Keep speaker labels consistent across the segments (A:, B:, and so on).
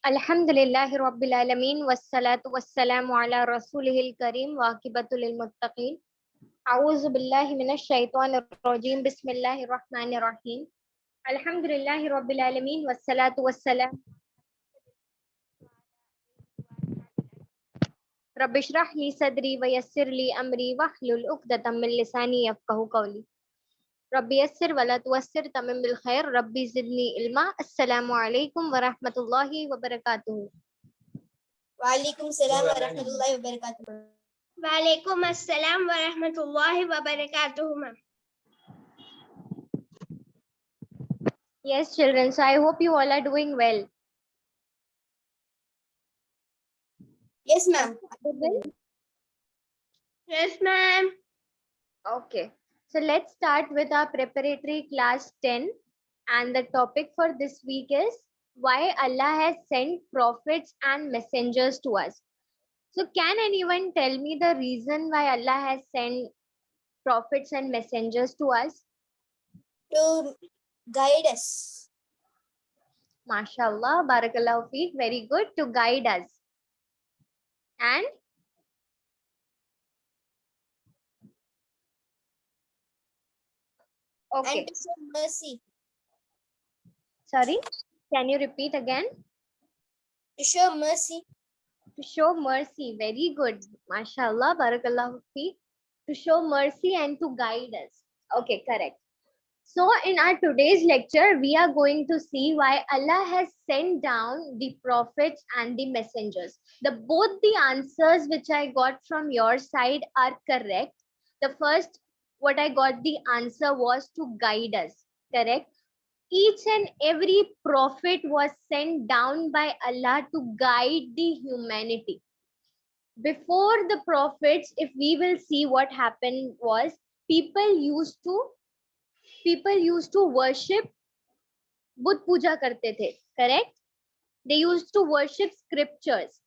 A: अल्हम्दुलिल्लाहि रब्बिल आलमीन वस्सलातु वस्सलामु अला रसूलिहिल करीम वाकिबतुल मुत्तकीन अऊज़ु बिल्लाहि मिनश शैतानिर रजीम बिस्मिल्लाहिर रहमानिर रहीम अल्हम्दुलिल्लाहि रब्बिल आलमीन वस्सलातु वस्सलाम रब्बिशरह ली सदरी वयस्सिर ली अमरी वहलुल उक़दतम मिन लिसानी यफ़क़हू क़ौली रब्बी यस्सिर वला तुअस्सिर तमिम बिल खैर रब्बी ज़िदनी इल्मा। अस्सलामु अलैकुम व रहमतुल्लाहि व बरकातुहू।
B: वालेकुम सलाम व रहमतुल्लाहि व बरकातुहू।
C: वालेकुम अस्सलाम व रहमतुल्लाहि व बरकातुहू।
A: Yes, children. So I hope you all are doing well.
B: Yes, ma'am.
C: Yes, ma'am.
A: Okay. So let's start with our preparatory class 10. And the topic for this week is why Allah has sent prophets and messengers to us. So can anyone tell me the reason why Allah has sent prophets and messengers to us?
B: To guide us.
A: MashaAllah, Barakallahu Feek, very good, to guide us. And okay.
B: And to show mercy.
A: Sorry, can you repeat again?
B: To show mercy.
A: To show mercy, very good. MashaAllah, Barakallahu Feek. To show mercy and to guide us. Okay, correct. So in our today's lecture, we are going to see why Allah has sent down the prophets and the messengers. Both the answers which I got from your side are correct. The first, what I got the answer was to guide us, correct? Each and every prophet was sent down by Allah to guide the humanity. Before the prophets, if we will see what happened was people used to worship Buddha पूजा करते थे, correct? They used to worship scriptures.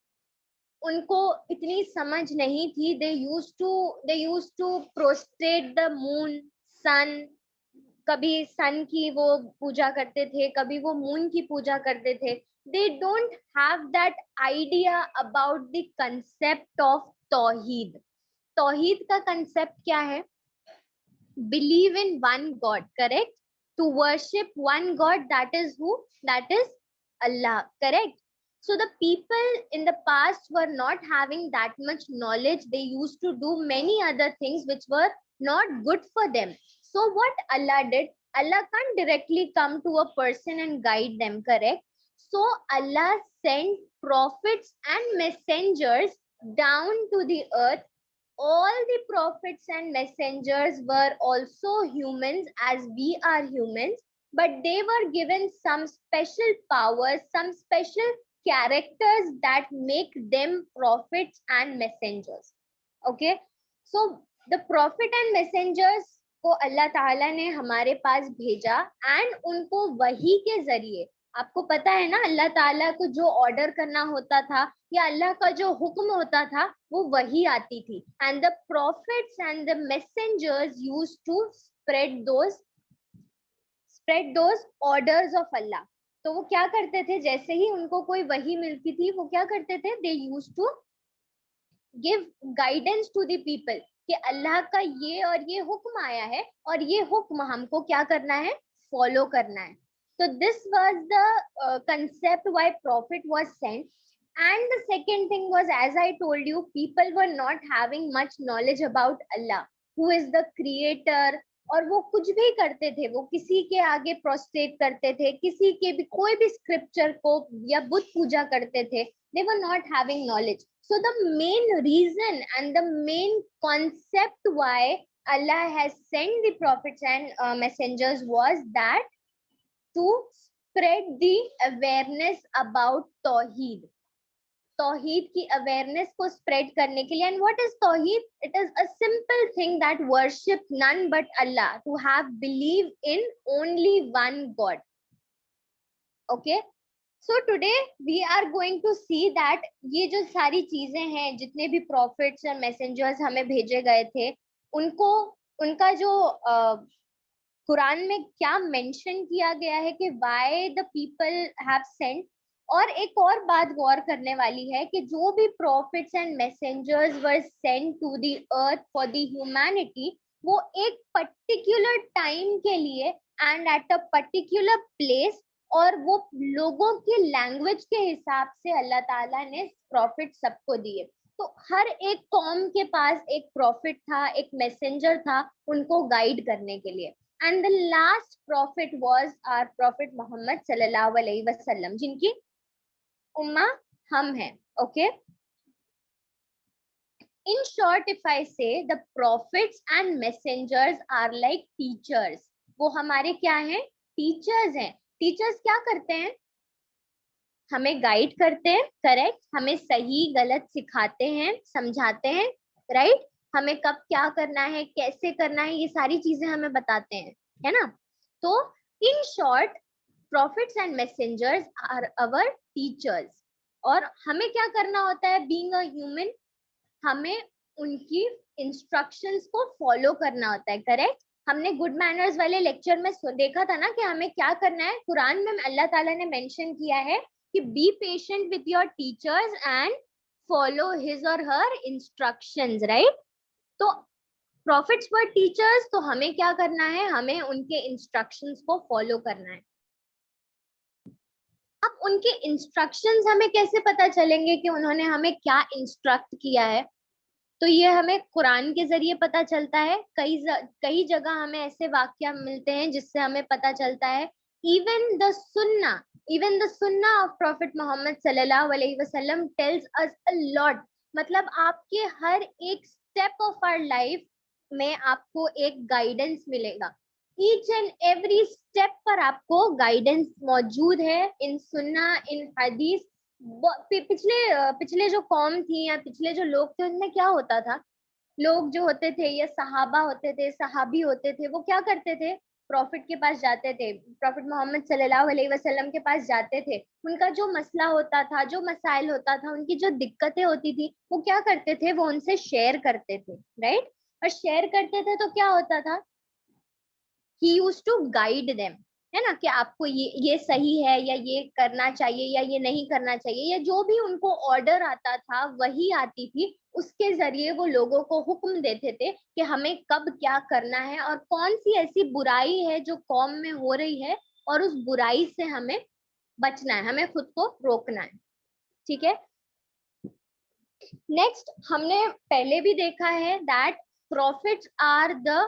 A: उनको इतनी समझ नहीं थी. They used to prostrate the moon, sun. कभी sun की वो पूजा करते थे, कभी वो moon की पूजा करते थे. They don't have that idea about the concept of Tawheed. Tawheed का concept क्या है? Believe in one God, correct? To worship one God, that is who? That is Allah, correct? So the people in the past were not having that much knowledge. They used to do many other things which were not good for them. So what Allah did, Allah can't directly come to a person and guide them, correct? So Allah sent prophets and messengers down to the earth. All the prophets and messengers were also humans as we are humans, but they were given some special powers, some special characters that make them prophets and messengers. Okay, so the prophet and messengers को अल्लाह ताला ने हमारे पास भेजा and उनको वही के जरिए, आपको पता है ना, अल्लाह ताला को जो ऑर्डर करना होता था या अल्लाह का जो हुक्म होता था वो वही आती थी. And the prophets and the messengers used to spread those orders of Allah. तो वो क्या करते थे, जैसे ही उनको कोई वही मिलती थी वो क्या करते थे, they used to give guidance to the people कि अल्लाह का ये और ये हुक्म आया है और ये हुक्म हमको क्या करना है, फॉलो करना है. So this was the concept why prophet was sent. And the second thing was, as I told you, people were not having much knowledge about Allah, who is the creator. और वो कुछ भी करते थे, वो किसी के आगे प्रोस्ट्रेट करते थे, किसी के भी कोई भी स्क्रिप्चर को या बुद्ध पूजा करते थे. They were not having knowledge. So the main reason and the main concept why Allah has sent the prophets and messengers was that to spread the awareness about Tawheed. Tawheed की awareness को spread करने के लिए. And what is Tawheed? It is a simple thing that worship none but Allah, to have belief in only one God. Okay. So today we are going to see that ये जो सारी चीजें हैं, जितने भी prophets और messengers हमें भेजे गए थे, उनको उनका जो कुरान में क्या मेंशन किया गया है कि why the people have sent, और एक और बात गौर करने वाली है कि जो भी prophets and messengers were sent to the earth for the humanity, वो एक पर्टिकुलर टाइम के लिए and at a particular place और वो लोगों की लैंग्वेज के हिसाब से अल्लाह ताला ने प्रॉफिट सबको दिए। तो हर एक कौम के पास एक प्रॉफिट था, एक मैसेंजर था उनको गाइड करने के लिए। And the last prophet was our prophet Mohammad सल्लल्लाहु अलैहि वसल्लम, जिनकी उम्मा हम हैं। Okay, in short if I say the prophets and messengers are like teachers, वो हमारे क्या हैं? टीचर्स हैं। टीचर्स क्या करते हैं? हमें गाइड करते हैं, करेक्ट, हमें सही गलत सिखाते हैं, समझाते हैं, राइट, हमें कब क्या करना है, कैसे करना है, ये सारी चीजें हमें बताते हैं, है ना। तो in short prophets and messengers are our teachers, और हमें क्या करना होता है being a human? हमें उनकी इंस्ट्रक्शंस को फॉलो करना होता है, करेक्ट। हमने गुड मैनर्स वाले लेक्चर में देखा था ना कि हमें क्या करना है। कुरान में अल्लाह ताला ने मेंशन किया है कि be patient with your teachers and follow his or her instructions, right. तो प्रॉफिट्स वर टीचर्स, तो हमें क्या करना है? हमें उनके इंस्ट्रक्शंस को फॉलो करना है। अब उनके इंस्ट्रक्शंस हमें कैसे पता चलेंगे कि उन्होंने हमें क्या इंस्ट्रक्ट किया है? तो ये हमें कुरान के जरिए पता चलता है। कई जगह हमें ऐसे वाक्य मिलते हैं जिससे हमें पता चलता है। इवन द सुन्ना ऑफ प्रॉफिट मोहम्मद सल्लल्लाहु अलैहि वसल्लम टेल्स अस अ लॉट। मतलब आपके हर एक स्टेप ऑफ आवर लाइफ में आपको एक गाइडेंस मिलेगा। ईच एंड एवरी स्टेप पर आपको गाइडेंस मौजूद है इन सुन्ना, इन हदीस। पिछले जो कौम थी या पिछले जो लोग थे, उनमें क्या होता था? लोग जो होते थे, ये सहाबा होते थे, सहाबी होते थे, वो क्या करते थे? प्रॉफिट के पास जाते थे, प्रॉफिट मोहम्मद सल्लल्लाहु अलैहि वसल्लम के पास जाते थे। उनका जो मसला होता था, जो मसाइल होता था, उनकी जो दिक्कतें होती थी, वो क्या करते थे? वो उनसे शेयर करते थे, राइट। और शेयर करते थे तो क्या होता था? He used to guide them, है ना, कि आपको ये सही है या ये करना चाहिए या ये नहीं करना चाहिए, या जो भी उनको ऑर्डर आता था वही आती थी, उसके जरिए वो लोगों को हुक्म देते थे कि हमें कब क्या करना है और कौन सी ऐसी बुराई है जो कौम में हो रही है और उस बुराई से हमें बचना है, हमें खुद को रोकना है। ठीक है, नेक्स्ट हमने पहले भी देखा है that prophets are the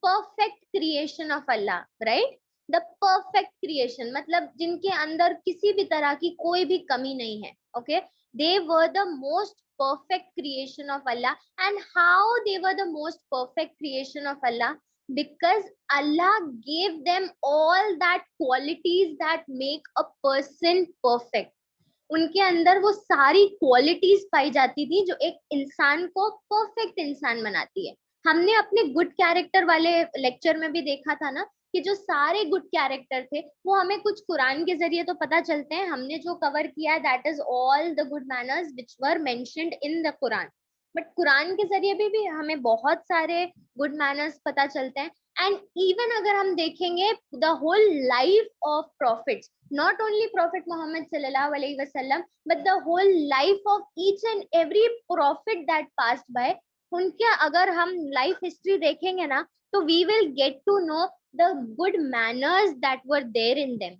A: perfect creation of Allah, right. The perfect creation मतलब जिनके अंदर किसी भी तरह की कोई भी कमी नहीं है। Okay, they were the most perfect creation of Allah. And how they were the most perfect creation of Allah? Because Allah gave them all that qualities that make a person perfect. उनके अंदर वो सारी qualities पाई जाती थी जो एक इंसान को परफेक्ट इंसान बनाती है। हमने अपने गुड कैरेक्टर वाले लेक्चर में भी देखा था ना कि जो सारे गुड कैरेक्टर थे वो हमें कुछ कुरान के जरिए तो पता चलते हैं। हमने जो कवर किया that is all the good manners which were mentioned in the Quran. But Quran के जरिए भी हमें बहुत सारे गुड मैनर्स पता चलते हैं। एंड इवन अगर हम देखेंगे the whole life of prophets, not only Prophet Muhammad sallallahu alaihi wasallam, but the whole life of each and every prophet that passed by, उनके अगर हम लाइफ हिस्ट्री देखेंगे ना तो we will get to know the good manners that were there in them.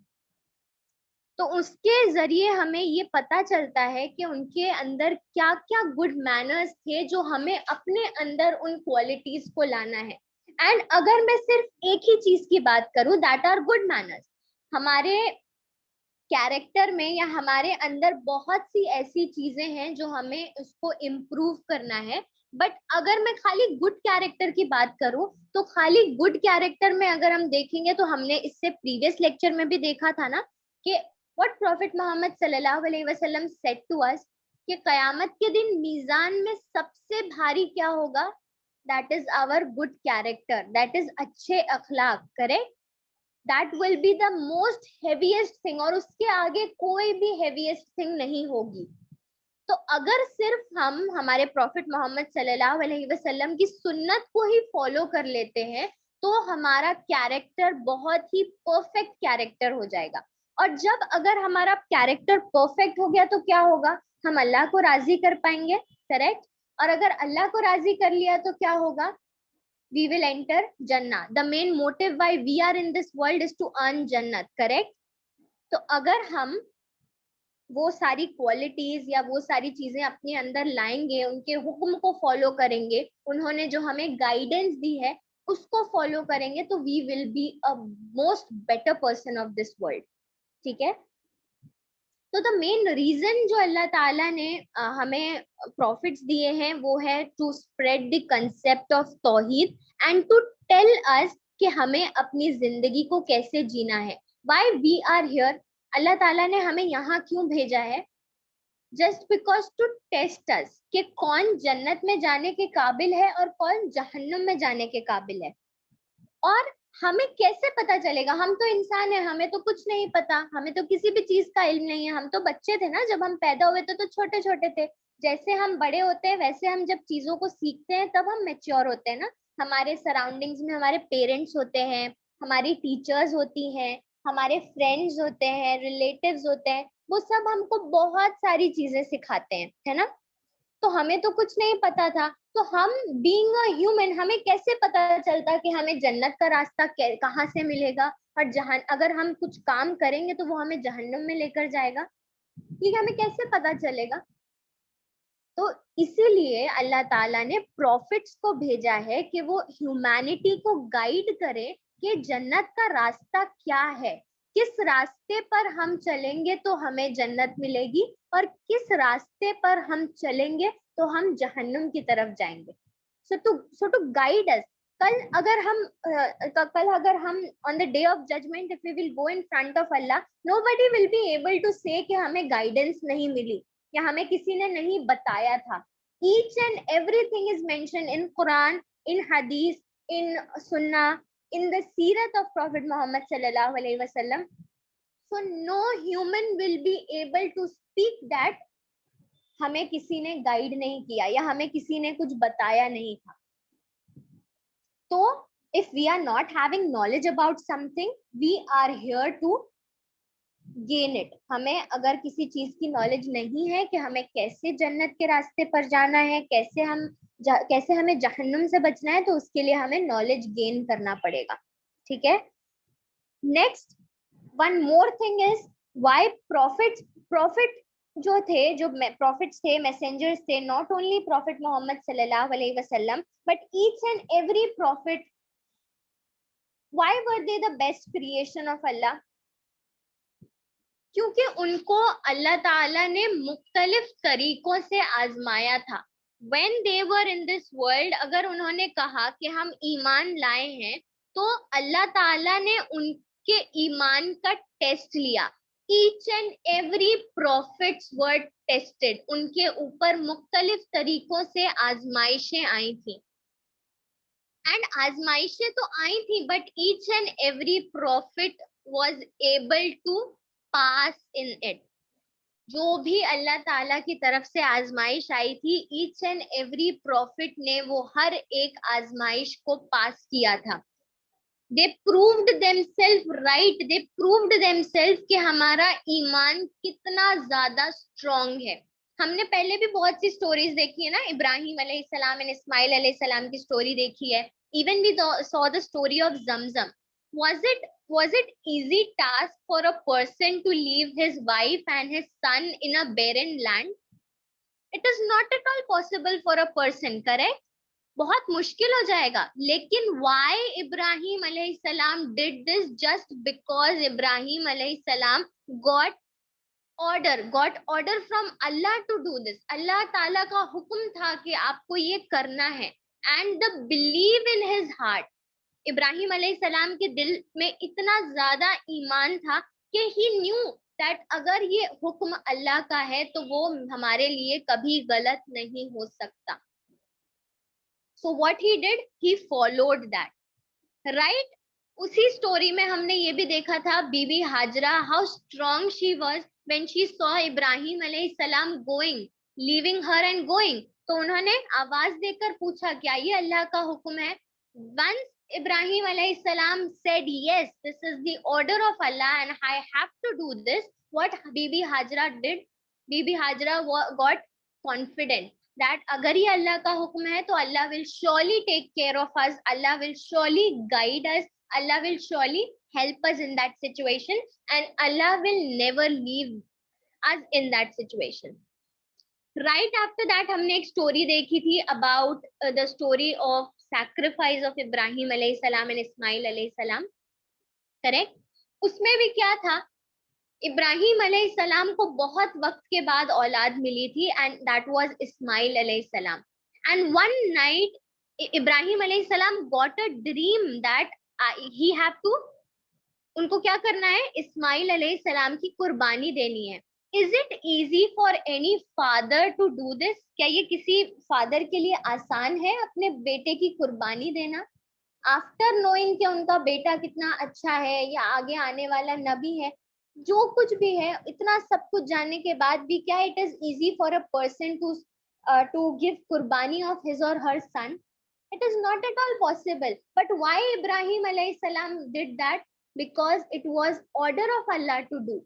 A: तो उसके जरिए हमें ये पता चलता है कि उनके अंदर क्या क्या गुड मैनर्स थे जो हमें अपने अंदर उन क्वालिटीज को लाना है। एंड अगर मैं सिर्फ एक ही चीज की बात करूं दैट आर गुड मैनर्स, हमारे कैरेक्टर में या हमारे अंदर बहुत सी ऐसी चीजें हैं जो हमें उसको इम्प्रूव करना है। बट अगर मैं खाली गुड कैरेक्टर की बात करूं तो खाली गुड कैरेक्टर में अगर हम देखेंगे तो हमने इससे प्रीवियस लेक्चर में भी देखा था ना कि व्हाट प्रॉफिट मोहम्मद सल्लल्लाहु अलैहि वसल्लम सेड टू अस कि कयामत के दिन मीजान में सबसे भारी क्या होगा? That is our good character, that is अच्छे अखलाक, correct. That will be the most heaviest thing और उसके आगे कोई भी heaviest thing नहीं होगी। तो अगर सिर्फ हम हमारे प्रॉफिट मोहम्मद सल्लल्लाहु अलैहि वसल्लम की सुन्नत को ही फॉलो कर लेते हैं तो हमारा कैरेक्टर बहुत ही परफेक्ट कैरेक्टर हो जाएगा। और जब अगर हमारा कैरेक्टर परफेक्ट हो गया तो क्या होगा, हम अल्लाह को राजी कर पाएंगे, करेक्ट। और अगर अल्लाह को राजी कर लिया तो क्या होगा, वी विल एंटर जन्नत। The main motive why we are in this world is to earn जन्नत, करेक्ट। तो अगर हम वो सारी क्वालिटीज या वो सारी चीजें अपने अंदर लाएंगे, उनके हुक्म को फॉलो करेंगे, उन्होंने जो हमें गाइडेंस दी है उसको फॉलो करेंगे, तो we will be a most better person of this world, ठीक है। तो द मेन रीजन जो अल्लाह ताला ने हमें प्रॉफिट्स दिए हैं वो है to spread the concept of तौहीद एंड टू टेल अस कि हमें अपनी जिंदगी को कैसे जीना है। Why we are here, Allah ताला ने हमें यहाँ क्यों भेजा है, just because to test us कि कौन जन्नत में जाने के काबिल है और कौन जहन्नुम में जाने के काबिल है। और हमें कैसे पता चलेगा, हम तो इंसान है, हमें तो कुछ नहीं पता, हमें तो किसी भी चीज का इल्म नहीं है। हम तो बच्चे थे ना, जब हम पैदा हुए थे तो छोटे छोटे थे। जैसे हम बड़े होते हैं वैसे हम जब चीजों को सीखते हैं तब हम मेच्योर होते हैं ना। हमारे सराउंडिंग्स में हमारे पेरेंट्स होते हैं, हमारी टीचर्स होती हैं, हमारे फ्रेंड्स होते हैं, रिलेटिव्स होते हैं, वो सब हमको बहुत सारी चीजें सिखाते हैं, है ना। तो हमें तो कुछ नहीं पता था, तो हम बीइंग अ ह्यूमन हमें कैसे पता चलता कि हमें जन्नत का रास्ता कहाँ से मिलेगा, और जहां अगर हम कुछ काम करेंगे तो वो हमें जहन्नुम में लेकर जाएगा, ये हमें कैसे पता चलेगा। तो इसीलिए अल्लाह ताला ने प्रॉफिट्स को भेजा है कि वो ह्यूमैनिटी को गाइड करे कि जन्नत का रास्ता क्या है, किस रास्ते पर हम चलेंगे तो हमें जन्नत मिलेगी, और किस रास्ते पर हम चलेंगे तो हम जहन्नुम की तरफ जाएंगे। So to guide us. कल अगर हम on the day of judgement if we will go in front of Allah, nobody will be able to say कि हमें गाइडेंस नहीं मिली या हमें किसी ने नहीं बताया था। Each and everything is mention in Quran, in हदीस, इन सुन्ना, in the seerat of Prophet Muhammad sallallahu alaihi wasallam. So no human will be able to speak that हमें किसी ने गाइड नहीं किया या हमें किसी ने कुछ बताया नहीं था। तो if we are not having knowledge about something, we are here to gain it. हमें अगर किसी चीज की नॉलेज नहीं है कि हमें कैसे जन्नत के रास्ते पर जाना है, कैसे हमें जहन्नुम से बचना है, तो उसके लिए हमें नॉलेज गेन करना पड़ेगा, ठीक है। Next one more thing is why prophet जो प्रॉफिट्स थे, मैसेंजर्स थे, नॉट ओनली प्रॉफिट मोहम्मद सल्लल्लाहु अलैहि वसल्लम but each and every prophet, why were they the best creation of Allah, क्योंकि उनको अल्लाह ताला ने मुख्तलिफ तरीकों से आजमाया था। When they were in this world, अगर उन्होंने कहा कि हम ईमान लाए हैं तो अल्लाह ताला ने उनके ईमान का टेस्ट लिया। Each and every prophets were tested, उनके ऊपर मुख्तलिफ तरीकों से आजमाइशें आई थी। एंड आजमाइशें तो आई थी but each and every profit was able to pass in it. जो भी अल्लाह ताला की तरफ से आजमाइश आई थी, ईच एंड एवरी प्रॉफिट ने वो हर एक आजमाइश को पास किया था। दे प्रूव्ड देमसेल्फ राइट, दे प्रूव्ड देमसेल्फ कि हमारा ईमान कितना ज्यादा स्ट्रॉन्ग है। हमने पहले भी बहुत सी स्टोरीज देखी है ना, इब्राहिम अलैहिस्सलाम एंड इस्माइल अलैहिस्सलाम की स्टोरी देखी है। Even we saw the story of Zamzam. Was it easy task for a person to leave his wife and his son in a barren land? It is not at all possible for a person, correct? बहुत मुश्किल हो जाएगा। लेकिन why Ibrahim अलैहिस्सलाम did this? Just because Ibrahim अलैहिस्सलाम got order from Allah to do this. अल्लाह ताला का हुक्म था कि आपको ये करना है, and the belief in his heart, Ibrahim अलैहिस्सलाम के दिल में इतना ज्यादा ईमान था कि ही न्यू दैट अगर ये हुक्म अल्लाह का है तो वो हमारे लिए कभी गलत नहीं हो सकता। So what he did, he followed that, right. उसी स्टोरी में हमने ये भी देखा था बीबी Hajra, how strong she was when she saw Ibrahim अलैहिस्सलाम going, leaving her and going. तो उन्होंने आवाज देकर पूछा क्या ये अल्लाह का हुक्म है। Once Ibrahim alayhi salam said, yes, this is the order of Allah and I have to do this. What Bibi Hajra did, Bibi Hajra got confident that agar ye Allah ka hukum hai, to Allah will surely take care of us. Allah will surely guide us. Allah will surely help us in that situation, and Allah will never leave us in that situation. Right after that हमने एक story देखी थी about the story of sacrifice of Ibrahim alayhi salam and Ismail alayhi salam. Correct? उसमें भी क्या था, इब्राहिम अलैहि सलाम को बहुत वक्त के बाद औलाद मिली थी and that was Ismail alayhi salam. And one night Ibrahim alayhi salam got a dream that he have to, उनको क्या करना है, इस्माइल अलैहि सलाम की कुर्बानी देनी है. Is it easy for any father to do this? क्या ये किसी फादर के लिए आसान है अपने बेटे की कुर्बानी देना? आफ्टर नोइंग कि उनका बेटा कितना अच्छा है या आगे आने वाला नबी है, जो कुछ भी है, इतना सब कुछ जानने के बाद भी क्या it is easy for a person to give qurbani of his or her sun? It is not at all possible. But why Ibrahim alayhi salam did that? Because it was order of Allah to do.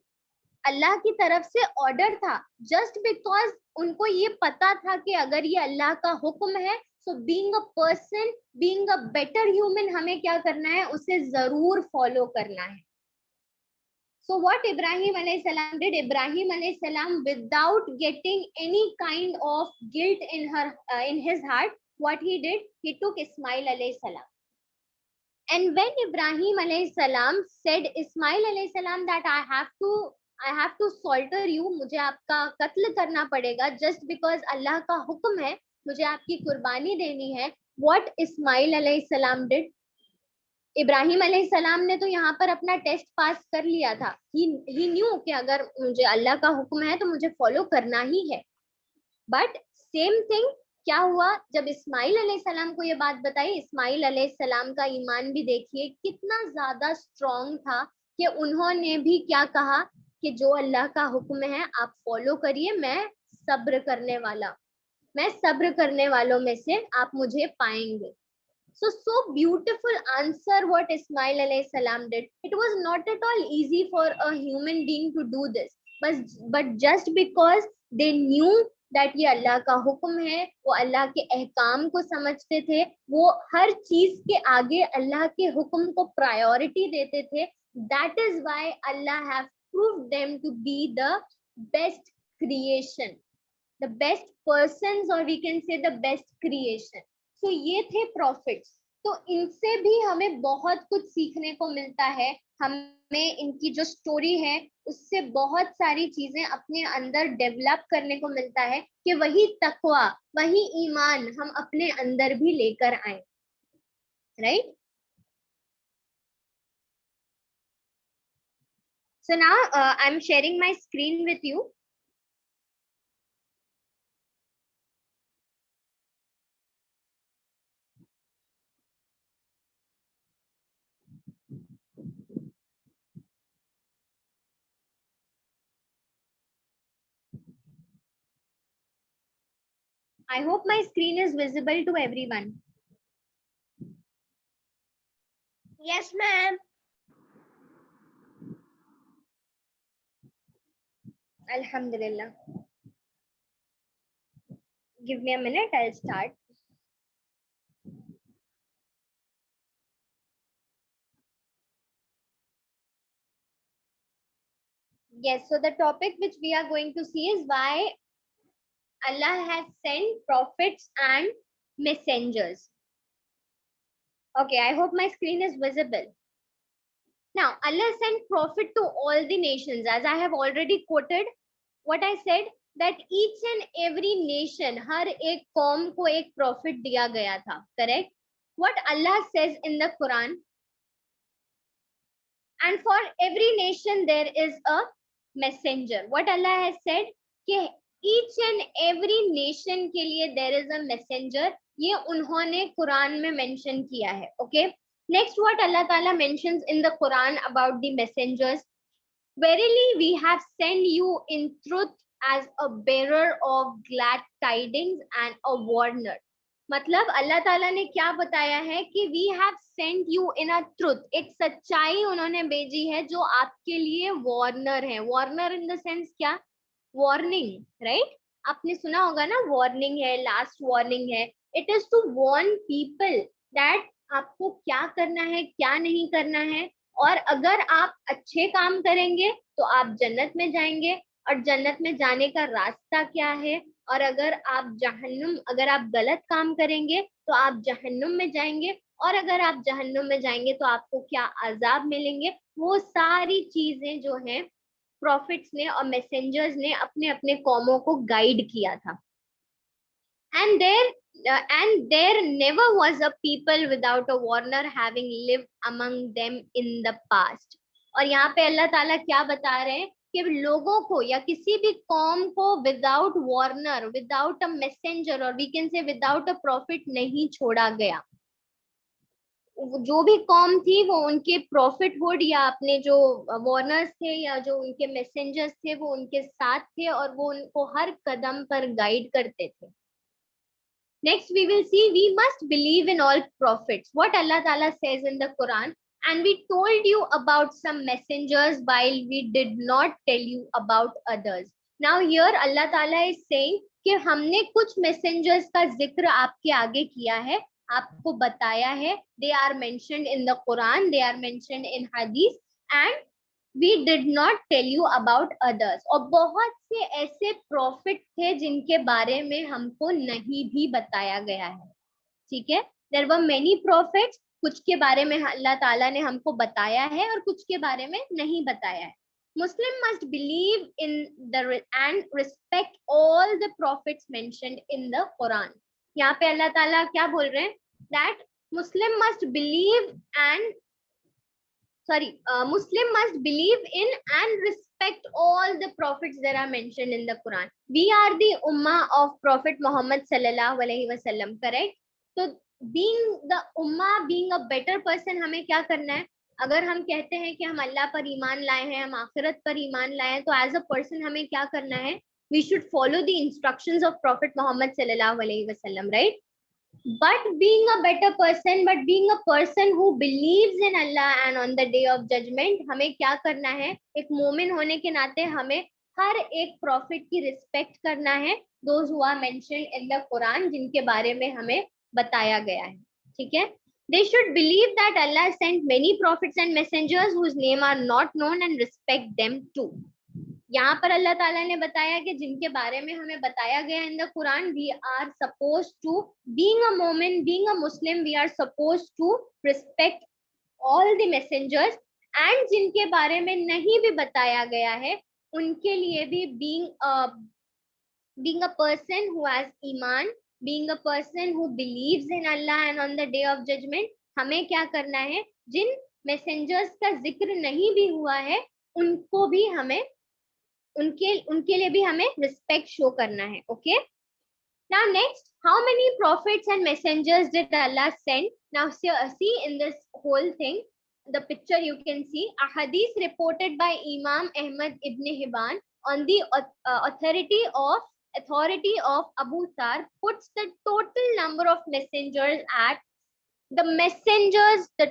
A: अल्लाह की तरफ से order था. Just because उनको ये पता था कि अगर ये अल्लाह का हुक्म है, so being a person, being a better human, हमें क्या करना है, उसे जरूर फॉलो करना है. So what Ibrahim alayhi salam did, Ibrahim alayhi salam, without getting any kind of guilt in his heart, what he did, he took Ismail alayhi salam. And when Ibrahim alayhi salam said Ismail alayhi salam that I have to slaughter you, मुझे आपका कत्ल करना पड़ेगा, just because अल्लाह का हुक्म है, मुझे आपकी कुर्बानी देनी है. What Ismail alayhi salam did, Ibrahim अलैहि सलाम ने तो यहाँ पर अपना टेस्ट पास कर लिया था. ही न्यू कि अगर मुझे अल्लाह का हुक्म है तो मुझे फॉलो करना ही है. बट सेम थिंग क्या हुआ, जब इस्माइल अलैहि सलाम को ये बात बताई, इस्माइल अलैहि सलाम का ईमान भी देखिए कितना ज्यादा स्ट्रॉन्ग था कि उन्होंने भी क्या कहा कि जो अल्लाह का हुक्म है आप फॉलो करिए, मैं सब्र करने वालों में से आप मुझे पाएंगे. So beautiful answer what Ismail alayhi salam did. It was not at all easy for a human being to do this, but just because they knew that ये अल्लाह का हुक्म है, वो अल्लाह के अहकाम को समझते थे, वो हर चीज के आगे अल्लाह के हुक्म को प्रायोरिटी देते थे. That is why Allah have proved them to be the best creation, the best persons, or we can say the best creation. तो ये थे प्रॉफिट्स. तो इनसे भी हमें बहुत कुछ सीखने को मिलता है. हमें इनकी जो स्टोरी है उससे बहुत सारी चीजें अपने अंदर डेवलप करने को मिलता है कि वही तकवा, वही ईमान हम अपने अंदर भी लेकर आए. Right? So now I am sharing my screen with you. I hope my screen is visible to everyone.
C: Yes, ma'am.
A: Alhamdulillah. Give me a minute, I'll start. Yes, so the topic which we are going to see is why Allah has sent prophets and messengers. Okay, I hope my screen is visible. Now, Allah sent prophet to all the nations. As I have already quoted what I said, that each and every nation, हर एक कौम को एक prophet दिया गया था. Correct? What Allah says in the Quran, and for every nation there is a messenger. What Allah has said कि each and every nation के लिए there is a messenger. ये उन्होंने कुरान में mention किया है. Okay. Next, what Allah Ta'ala mentions in the Quran about the messengers. Verily, we have sent you in truth as a bearer of glad tidings and a warner. मतलब अल्लाह ताला ने क्या बताया है कि we have sent you in a truth, एक सच्चाई उन्होंने भेजी है जो आपके लिए वार्नर है। वार्नर इन द सेंस क्या? Warning, right? आपने सुना होगा ना, वार्निंग है, लास्ट वार्निंग है। It is to warn people that आपको क्या करना है, क्या नहीं करना है। और अगर आप अच्छे काम करेंगे तो आप जन्नत में जाएंगे, और जन्नत में जाने का रास्ता क्या है। और अगर आप गलत काम करेंगे तो आप जहन्नुम में जाएंगे, और अगर आप जहन्नुम में जाएंगे तो आपको क्या अजाब मिलेंगे। वो सारी चीजें जो हैं प्रॉफिट्स ने और मैसेंजर्स ने अपने अपने कौमों को गाइड किया था। And there never was a people without a warner having lived among them in the past. और यहाँ पे अल्लाह ताला क्या बता रहे हैं कि लोगों को या किसी भी कौम को without warner, without a messenger, और we can say without a prophet नहीं छोड़ा गया। जो भी कौम थी वो उनके प्रॉफिटहुड या अपने जो वार्नर्स थे या जो उनके मैसेंजर्स थे वो उनके साथ थे, और वो उनको हर कदम पर गाइड करते थे। Next, we will see we must believe in all prophets. What Allah Ta'ala says in the Quran. And we told you about some messengers while we did not tell you about others. Now here Allah Ta'ala is saying कि हमने कुछ messengers का जिक्र आपके आगे किया है, आपको बताया है. They are mentioned in the Quran, they are mentioned in Hadith, and we did not tell you about others. और बहुत से ऐसे प्रॉफिट थे जिनके बारे में हमको नहीं भी बताया गया है, ठीक है? There were many prophets, कुछ के बारे में अल्लाह ताला ने हमको बताया है और कुछ के बारे में नहीं बताया है. Muslim must believe in the and respect all the prophets mentioned in the Quran. यहाँ पे अल्लाह ताला क्या बोल रहे हैं? That Muslim must believe Muslim must believe in and respect all the prophets that are mentioned in the Quran. We are the ummah of Prophet Muhammad sallallahu alaihi wasallam, correct? So being the ummah, being a better person, हमें क्या करना है? अगर हम कहते हैं कि हम अल्लाह पर ईमान लाए हैं, हम आखिरत पर ईमान लाए हैं, तो as a person हमें क्या करना है? We should follow the instructions of Prophet Muhammad sallallahu alaihi wasallam, right? But being a better person who believes in Allah and on the day of judgment, हमें क्या करना है? एक मोमिन होने के नाते हमें हर एक प्रॉफिट की रिस्पेक्ट करना है, those who are mentioned in the Quran, जिनके बारे में हमें बताया गया है, ठीक है? They should believe that Allah sent many prophets and messengers whose name are not known and respect them too. यहाँ पर अल्लाह ताला ने बताया कि जिनके बारे में हमें बताया गया in the Quran, we are suppose to, being a मोमिन, being a Muslim, we are suppose to respect all the messengers, and जिनके बारे में नहीं भी बताया गया है उनके लिए भी being a person who has Iman, being a person who believes in Allah and on the day of judgment, हमें क्या करना है? जिन मैसेंजर्स का जिक्र नहीं भी हुआ है उनको भी हमें उनके लिए भी हमें रिस्पेक्ट शो करना है. Okay, now next, how many prophets and messengers did Allah send? Now see in this whole thing, the picture you can see a hadith reported by Imam Ahmad ibn Hibban on the authority of Abu Thar puts the total number of messengers at the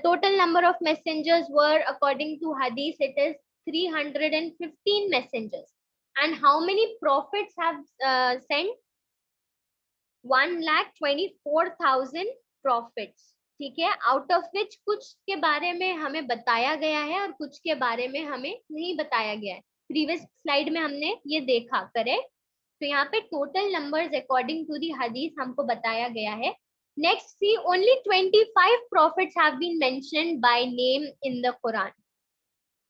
A: total number of messengers were, according to hadith, it is 315 messengers. And how many prophets have sent? 1,24,000 prophets, ठीक है? Out of which कुछ के बारे में हमें बताया गया है और कुछ के बारे में हमें नहीं बताया गया है. प्रीवियस स्लाइड में हमने ये देखा, करेक्ट? तो यहाँ पे total numbers according to the हदीस हमको बताया गया है. Next, see only 25 prophets have been mentioned by name in the Quran.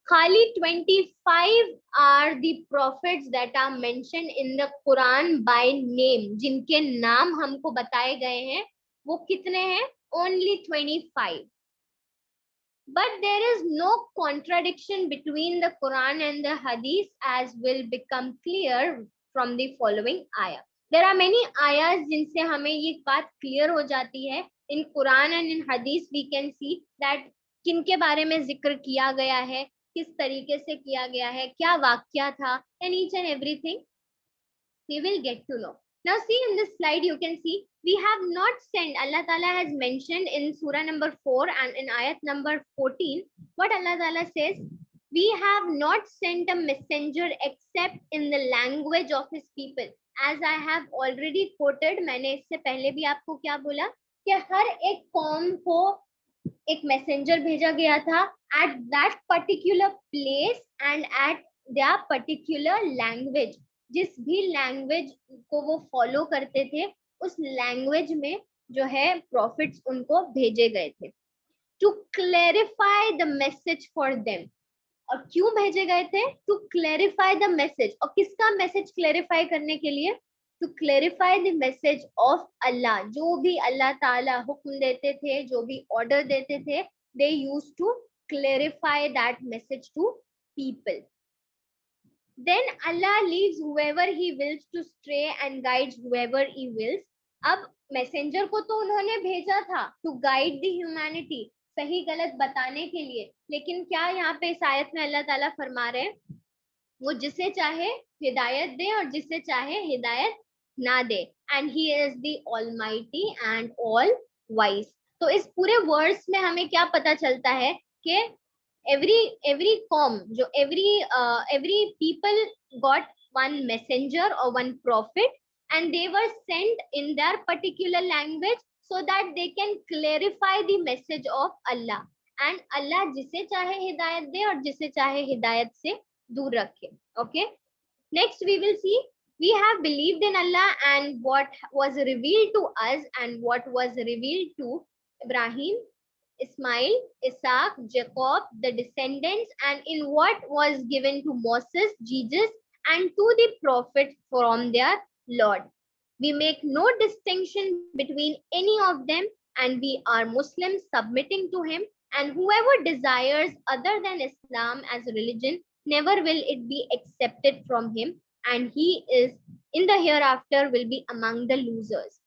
A: खाली 25 are the prophets that are mentioned in the Quran by name, जिनके नाम हमको बताए गए हैं. वो कितने हैं? Only 25. But there is no contradiction between the Quran and the Hadith, as will become clear from the following ayah. There are many ayahs जिनसे हमें ये बात clear हो जाती है. In Quran and in Hadith we can see that किनके बारे में जिक्र किया गया है, किस तरीके से किया गया है, क्या वाक्या था, and each and everything we will get to know. Now see in this slide you can see we have not sent. Allah Ta'ala has mentioned in surah number 4 and in ayat number 14, what Allah Ta'ala says, we have not sent a messenger except in the language of his people. As I have already quoted, मैंने इससे पहले भी आपको क्या बोला कि हर एक कौम को एक मैसेंजर भेजा गया था at that particular place and at their particular language. जिस भी लैंग्वेज को वो फॉलो करते थे उस लैंग्वेज में जो है प्रॉफिट्स उनको भेजे गए थे to clarify the message for them. और क्यों भेजे गए थे? To clarify the message. और किसका मैसेज क्लैरिफाई करने के लिए? To clarify the message of Allah. जो भी अल्लाह ताला हुक्म देते थे, जो भी ऑर्डर देते थे, they use to clarify that message to people. Then Allah leaves whoever he wills to stray and guides whoever he wills. अब मैसेंजर को तो उन्होंने भेजा था टू गाइड द ह्यूमैनिटी, सही गलत बताने के लिए, लेकिन क्या यहाँ पे इस आयत में अल्लाह ताला फरमा रहे हैं वो जिसे चाहे हिदायत दे और जिसे चाहे हिदायत ना दे. And he is the almighty and all wise. तो इस पूरे वर्ड्स में हमें क्या पता चलता है कि every qom, जो every people got one messenger or one prophet and they were sent in their particular language so that they can clarify the message of Allah. And Allah जिसे चाहे हिदायत दे और जिसे चाहे हिदायत से दूर रखे. Okay, next we will see, we have believed in Allah and what was revealed to us and what was revealed to Ibrahim, Ismail, Isaac, Jacob, the descendants, and in what was given to Moses, Jesus, and to the prophets from their Lord. We make no distinction between any of them, and we are Muslims submitting to him, and whoever desires other than Islam as religion, never will it be accepted from him, and he is in the hereafter will be among the losers.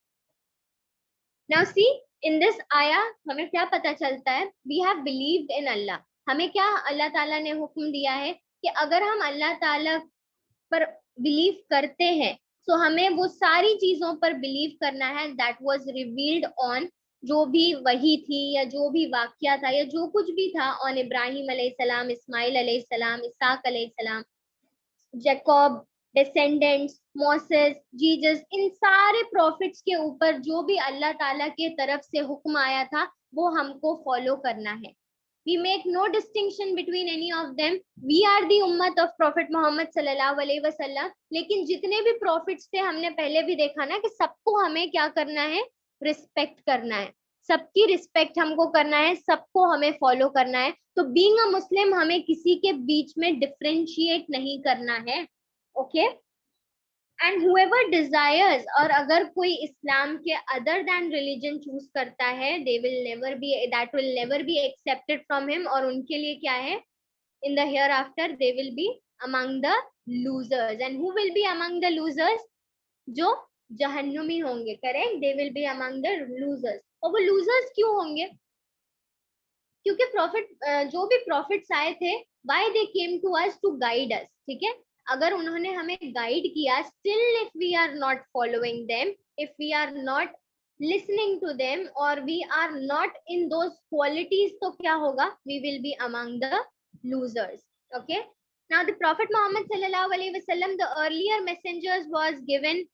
A: Now see, in this ayah हमें क्या पता चलता है? We have believed in Allah. हमें क्या अल्लाह ताला ने हुक्म दिया है कि अगर हम अल्लाह ताला पर बिलीव करते हैं तो हमें वो सारी चीजों पर बिलीव करना है that was revealed on, जो भी वही थी या जो भी वाकया था या जो कुछ भी था on इब्राहिम अलैहिस्सलाम, इस्माइल अलैहिस्सलाम, इसाक अलैहिस्सलाम, जैकब, descendants, Moses, Jesus, इन सारे prophets के ऊपर जो भी अल्लाह ताला के तरफ से हुक्म आया था वो हमको फॉलो करना है. We make no distinction between any of them. We are the उम्मत of Prophet Muhammad sallallahu alaihi wasallam. लेकिन जितने भी prophets थे हमने पहले भी देखा ना कि सबको हमें क्या करना है? रिस्पेक्ट करना है. सबकी रिस्पेक्ट हमको करना है, सबको हमें फॉलो करना है. तो बीइंग अ मुस्लिम हमें किसी के बीच में डिफरेंशिएट नहीं करना है. ओके, एंड whoever desires, और अगर कोई इस्लाम के अदर देन रिलीजन चूज करता है, they will never be, that will never be accepted from him, और उनके लिए क्या है? in the hereafter they will be among the losers. And who will be among the losers? जो जहन्नुमी होंगे. Correct, they will be among the losers. और वो losers क्यों होंगे? क्योंकि प्रॉफिट जो भी प्रॉफिट्स आए थे, why they came to us to guide us. ठीक है, अगर उन्होंने हमें गाइड किया, still if we are not following them, if we are not listening to them or we are not in those qualities, तो क्या होगा? We will be among the losers. Okay, now the Prophet Muhammad sallallahu alaihi wasallam, the earlier messengers was given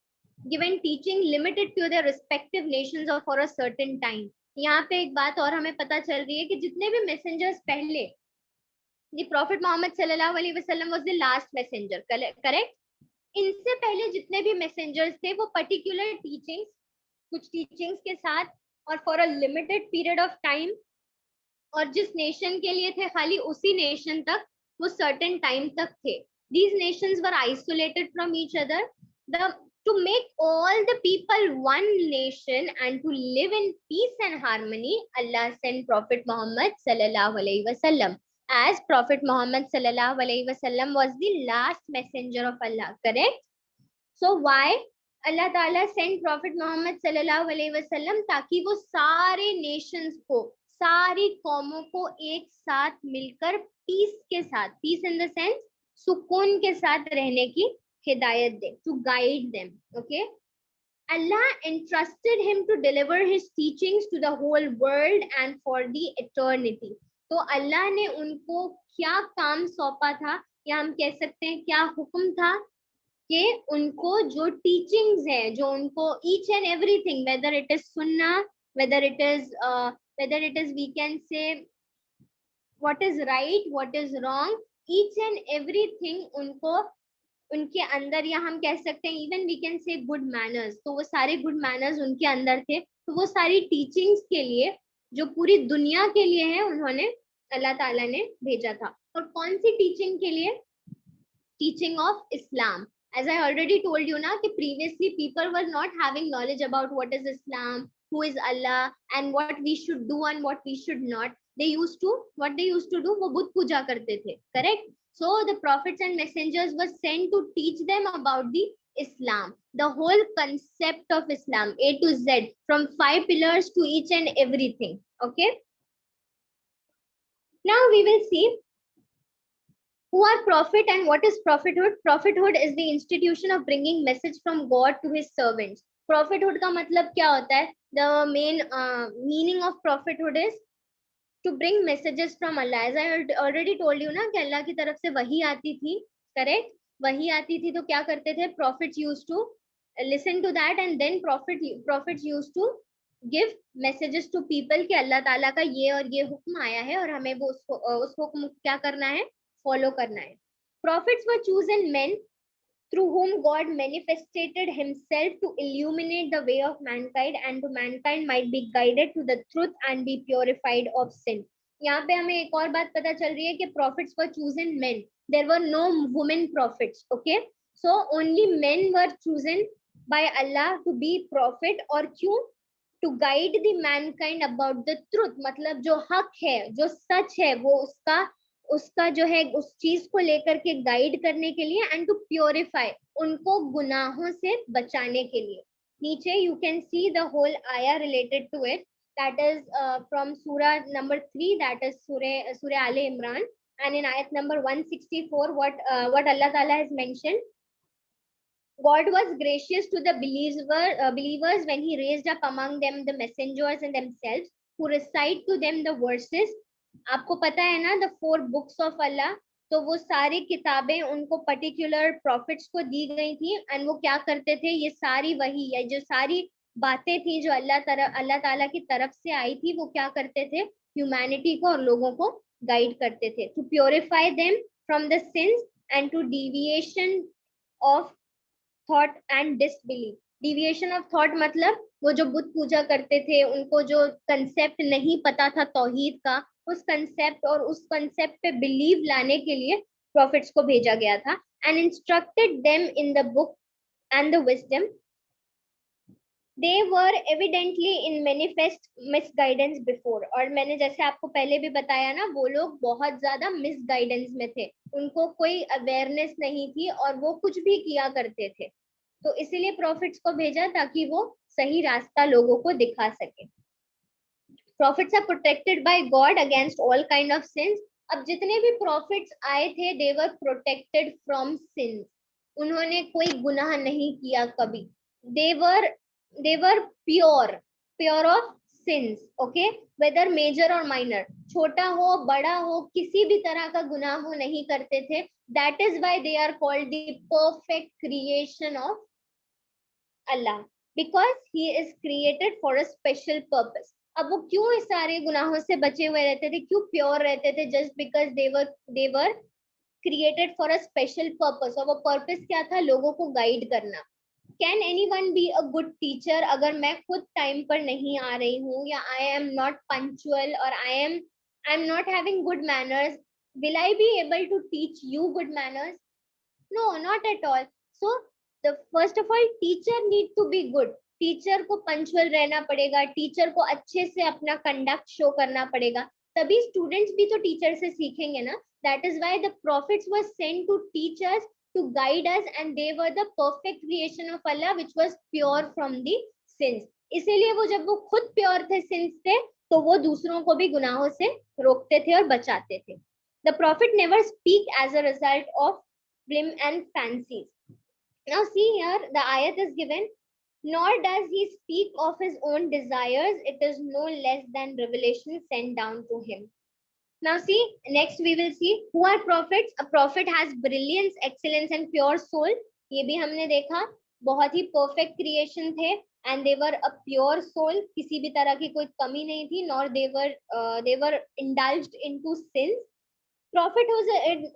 A: teaching limited to their respective nations or for a certain time. यहाँ पे एक बात और हमें पता चल रही है कि जितने भी मैसेंजर्स पहले, the Prophet Muhammad sallallahu alaihi wasallam was the last messenger, correct? इनसे पहले जितने भी मैसेंजर्स थे वो पर्टिकुलर टीचिंग्स, कुछ टीचिंग्स के साथ और for a limited period of time, और जिस नेशन के लिए थे खाली उसी नेशन तक, वो सर्टेन टाइम तक थे. These nations were isolated from each other. To make all the people one nation and to live in peace and harmony, Allah sent Prophet Muhammad sallallahu alaihi wasallam. As Prophet Muhammad sallallahu alaihi wasallam was the last messenger of Allah, correct? So why Allah Ta'ala sent Prophet Muhammad sallallahu alaihi wasallam? ताकि वो सारे nations को, सारी कौमों को एक साथ मिलकर peace के साथ, peace in the sense सुकून के साथ रहने की हिदायत दे, to guide them. Okay, Allah entrusted him to deliver his teachings to the whole world and for the eternity. तो अल्लाह ने उनको क्या काम सौंपा था, या हम कह सकते हैं क्या हुक्म था, कि उनको जो टीचिंग्स है, जो उनको each and everything, whether it is सुन्ना, whether it is we can say what is right, what is wrong, each and everything उनको उनके अंदर, या हम कह सकते हैं even we can say good manners, तो वो सारे गुड मैनर्स उनके अंदर थे। तो वो सारी टीचिंग्स के लिए जो पूरी दुनिया के लिए है, उन्होंने अल्लाह ताला ने भेजा था। और कौन सी टीचिंग के लिए? Teaching of Islam. As I already told you ना कि previously people were not having knowledge about what is Islam, who is Allah, and what we should do and what we should not. They used to, what they used to do, वो बुत पूजा करते थे, correct? So the prophets and messengers were sent to teach them about the Islam, the whole concept of Islam, A to Z, from 5 pillars to each and everything. Okay. Now we will see who are prophet and what is prophethood. Prophethood is the institution of bringing message from God to his servants. Prophethood का मतलब क्या होता है? The main meaning of prophethood is to bring messages from Allah. As I already told you ना कि अल्लाह की तरफ से वही आती थी, correct? वही आती थी, तो क्या करते थे? Prophets used to listen to that, and then prophets used to give messages to people कि अल्लाह ताला का ये और ये हुक्म आया है और हमें वो उस हुक्म क्या करना है, फॉलो करना है। Prophets were chosen men through whom God manifested himself to illuminate the way of mankind, and to mankind might be guided to the truth and be purified of sin. यहाँ पे हमें एक और बात पता चल रही है कि prophets were chosen men. There were no women prophets. Okay, so only men were chosen by Allah to be prophet. और क्यों? To guide the mankind about the truth. मतलब जो हक है, जो सच है, वो उसका जो है उस चीज को लेकर के गाइड करने के लिए, एंड टू प्योरीफाई, उनको गुनाहों से बचाने के लिए। नीचे you can see the whole आया related to it, that is from सूरा नंबर 3, दैट इज सूरह आले Imran, and in ayat number 164 what Allah Ta'ala has mentioned, God was gracious to the believers when he raised up among them the messengers and themselves who recite to them the verses. आपको पता है ना, the 4 books of अल्लाह, तो वो सारी किताबें उनको particular profits को दी गई थी, एंड वो क्या करते थे, ये सारी वही या जो सारी बातें थी जो अल्लाह ताला की तरफ से आई थी, वो क्या करते थे, ह्यूमैनिटी को और लोगों को गाइड करते थे, to purify them from the sins and to deviation of thought and disbelief. Deviation of thought मतलब वो जो बुत पूजा करते थे, उनको जो कंसेप्ट नहीं पता था तौहीद का, उस कंसेप्ट और उस कंसेप्ट पे बिलीव लाने के लिए प्रॉफिट्स को भेजा गया था, and instructed them in the book and the wisdom. They were evidently in manifest misguidance before, और मैंने जैसे आपको पहले भी बताया ना, वो लोग बहुत ज्यादा मिसगाइडेंस में थे, उनको कोई अवेयरनेस नहीं थी और वो कुछ भी किया करते थे, तो इसीलिए प्रॉफिट्स को भेजा ताकि वो सही रास्ता लोगों को दिखा सके। Prophets are protected by God against all kind of sins. अब जितने भी prophets आए थे, they were protected from sins. उन्होंने कोई गुनाह नहीं किया कभी। They were pure of sins. Okay, whether major or minor, छोटा हो बड़ा हो, किसी भी तरह का गुनाह वो नहीं करते थे। That is why they are called the perfect creation of Allah, because he is created for a special purpose. अब वो क्यों इस सारे गुनाहों से बचे हुए रहते थे, क्यों प्योर रहते थे? Just because they were created for a special purpose, और वो पर्पस क्या था? लोगों को गाइड करना। Can anyone be a good teacher? अगर मैं खुद टाइम पर नहीं आ रही हूँ, या आई एम नॉट पंक्चुअल, और I am not having good manners, will I be able to teach you good manners? No, not at all. So the first of all, teacher need to be good. Teacher को punctual रहना पड़ेगा, teacher को अच्छे से अपना conduct show करना पड़ेगा, तभी स्टूडेंट्स भी तो टीचर से सीखेंगे ना। That is why the prophets were sent to teach us, to guide us, and they were the perfect creation of Allah which was pure from the sins. इसीलिए वो जब वो खुद प्योर थे सिंस से, तो वो दूसरों को भी गुनाहों से रोकते थे और बचाते थे। The prophet never speak as a result of whim and fancies. Now see here, the ayat is given, nor does he speak of his own desires. It is no less than revelation sent down to him. Now, see, next we will see who are prophets. A prophet has brilliance, excellence, and pure soul. ये भी हमने देखा, बहुत ही perfect creation थे, and they were a pure soul. किसी भी तरह की कोई कमी नहीं थी, nor they were indulged into sins. Prophethood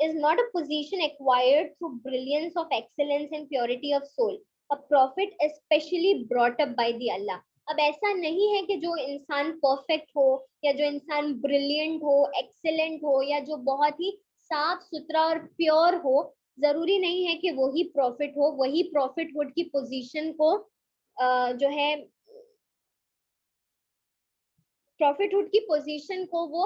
A: is not a position acquired through brilliance of excellence and purity of soul. A prophet especially brought up by the Allah. अब ऐसा नहीं है कि जो इंसान परफेक्ट हो या जो इंसान ब्रिलियंट हो, एक्सेलेंट हो या जो बहुत ही साफ सुथरा और प्योर हो, जरूरी नहीं है कि वो ही प्रॉफिट हो, वही प्रॉफिटहुड की पोजीशन को जो है प्रॉफिटहुड की पोजीशन को वो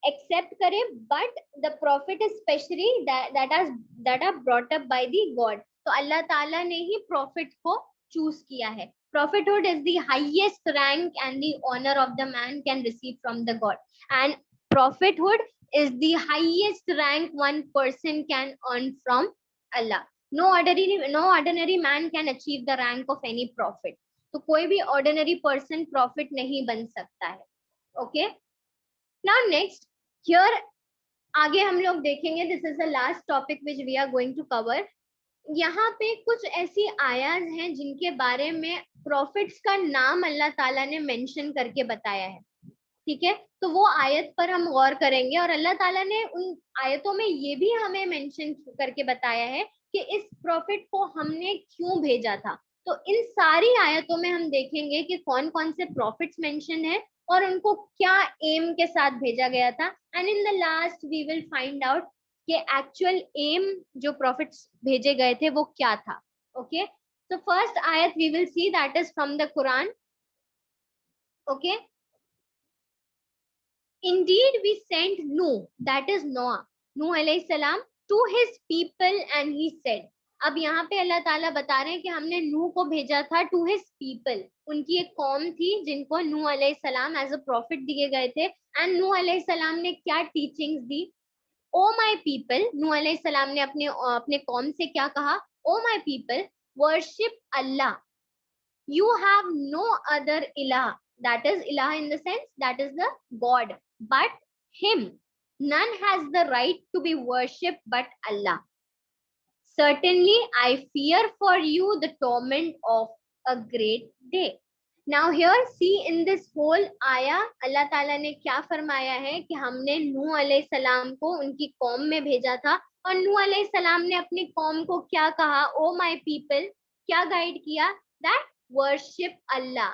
A: accept करे, but the prophet is specially that are brought up by the God. तो अल्लाह ताला ने ही prophet को choose किया है. Prophethood is the highest rank and the honor of the man can receive from the God, and prophethood is the highest rank one person can earn from Allah. No ordinary man can achieve the rank of any prophet. तो कोई भी ordinary person prophet नहीं बन सकता है. Okay. Now next, here आगे हम लोग देखेंगे, this is the last topic which we are going to cover. यहाँ पे कुछ ऐसी आयात हैं जिनके बारे में प्रॉफिट्स का नाम अल्लाह ताला ने मेंशन करके बताया है. ठीक है, तो वो आयत पर हम गौर करेंगे, और अल्लाह ताला ने उन आयतों में ये भी हमें मेंशन करके बताया है कि इस प्रॉफिट को हमने क्यों भेजा था. तो इन सारी आयतों में हम देखेंगे कि कौन कौन से प्रॉफिट्स मेंशन है और उनको क्या एम के साथ भेजा गया था. And in the last we will find out कि एक्चुअल एम जो प्रॉफिट्स भेजे गए थे वो क्या था. Okay, so first ayat we will see, that is from the Quran. Okay, indeed we sent Nuh, that is Noah, Nuh alayhi salam, to his people and he said. अब यहाँ पे अल्लाह ताला बता रहे हैं कि हमने नूह को भेजा था टू हिज पीपल. उनकी एक कौम थी जिनको नूह अलैहि सलाम एज अ प्रॉफिट दिए गए थे. एंड नूह अलैहि सलाम ने क्या टीचिंग्स दी? ओ माय पीपल, नूह अलैहि सलाम ने अपने कौम से क्या कहा? O my people, worship Allah, you have no other ilah, that is ilah in the sense that is the God, but him. None has the right to be worshipped but Allah. Certainly I fear for you the torment of a great day. Now here see, in this whole ayah अल्लाह ताला ने क्या फरमाया है कि हमने नूह अलैहि सलाम को उनकी कौम में भेजा था, और नूह अलैहि सलाम ने अपनी कौम को क्या कहा? ओ माय पीपल, क्या गाइड किया? That worship Allah.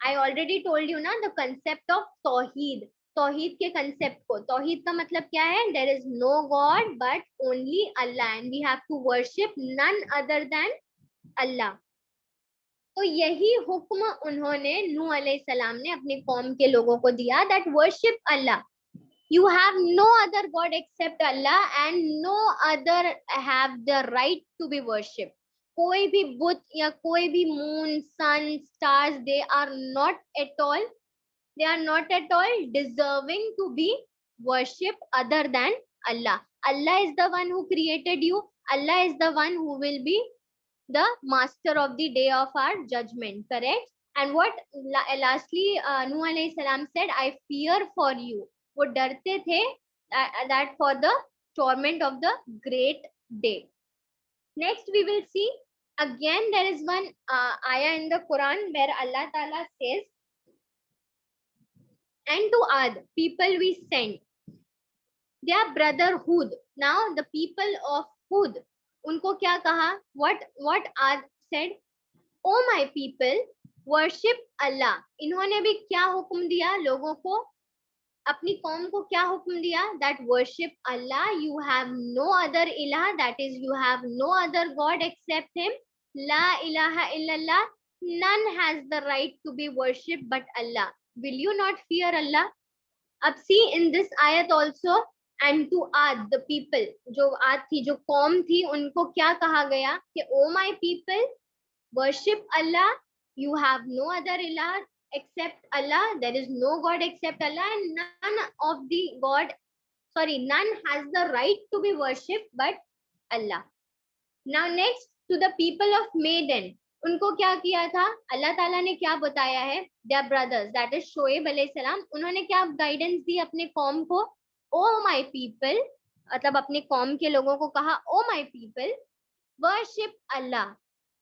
A: I already told you ना the concept of तौहीद. तौहीद के कंसेप्ट को, तौहीद का मतलब क्या है? There is no God but only Allah and we have to worship none other than Allah. तो यही हुक्म उन्होंने नूह अलैहि सलाम ने अपनी कौम के लोगों को दिया, that worship Allah. You have no other God except Allah and no other have the right to be worshipped. कोई भी बुत या कोई भी moon, sun, stars, they are not at all deserving to be worshipped other than Allah. Allah is the one who created you. Allah is the one who will be the master of the day of our judgment, correct? And what lastly Nuh alayhi salam said, I fear for you. वो डरते थे that for the torment of the great day. Next we will see, again there is one ayah in the Quran where Allah Ta'ala says, and to Ad people we sent their brother Hud. Now the people of Hud, उनको क्या कहा? What Ad said, O my people worship Allah. इन्होंने भी क्या हुक्म दिया लोगों को? अपनी कौम को क्या हुक्म दिया? That worship Allah, you have no other इलाह, that is you have no other god except him. ला इलाहा इल्लल्लाह, none has the right to be worshipped but Allah. Will you not fear Allah? अब see in this ayat also, and to Ad the people, जो आद थी, जो कौम थी, उनको क्या कहा गया कि ओ my people worship Allah, you have no other ilah except Allah, there is no God except Allah, and none has the right to be worshipped but Allah. Now next, to the people of Maiden, उनको क्या किया था, अल्लाह ताला ने क्या बताया है, their brothers that is Shoaib अलैहिस्सलाम, उन्होंने क्या गाइडेंस दी अपने कौम को, ओ माय पीपल, मतलब अपने कौम के लोगों को कहा, O my people worship Allah,